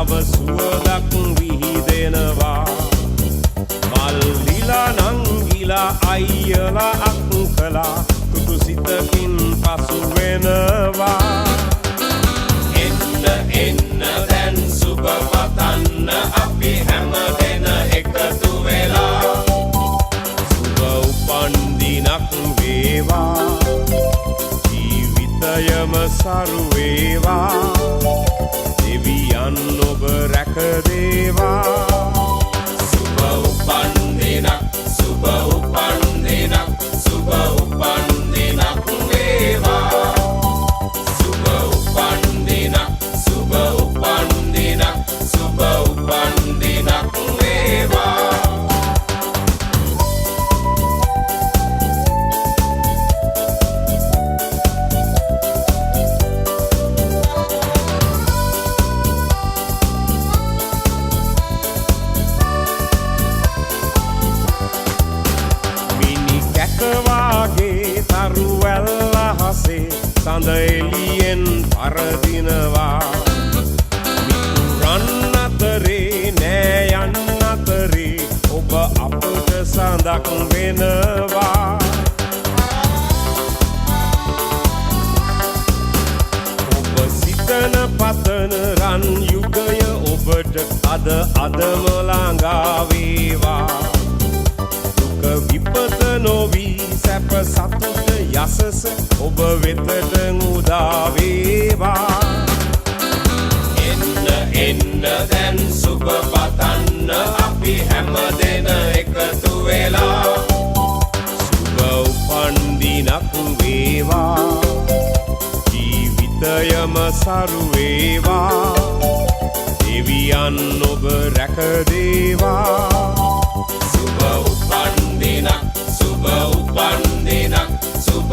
නව සුවදක් විහිදෙනවා මල් දීලා නංගිලා අයියලා අක්කලා කුතු සිතකින් පසු වෙනවා එන්න එන්න දැන් සුබ පතන්න අපි හැම දෙන එකතු වෙලා සුබ උපන් දිනක් වේවා ජීවිතයම සරු වේවා දෙවියන් ඔබ රැක දේවා සුබ උපන් දිනක් සුබ උපන් දිනක් සුබ උපන් දිනක් වේවා සුබ උපන් දිනක් සුබ උපන් දිනක් සුබ උපන් දිනක් වේවා කවාගේ තරුවැල්ල හසේ සඳ එළියෙන් පරදිනවා මිතුරන් අතරේ නෑයන් අතරේ ඔබ අපට සඳක් වෙනවා ඔබ සිතන පතන රන් යුගය ඔබට අදම ළඟා වේවා විපත නොවී සැප සතුට යසස ඔබ වෙතට උදා වේවා එන්න එන්න දැන් සුබ පතන්න අපි හැම දෙන එකතු වෙලා සුබ උපන් දිනක් වේවා ජීවිතයම සරු වේවා දෙවියන් ඔබ රැක දේවා සුබ උපන් දිනක් සුබ උපන් දිනක් සුබ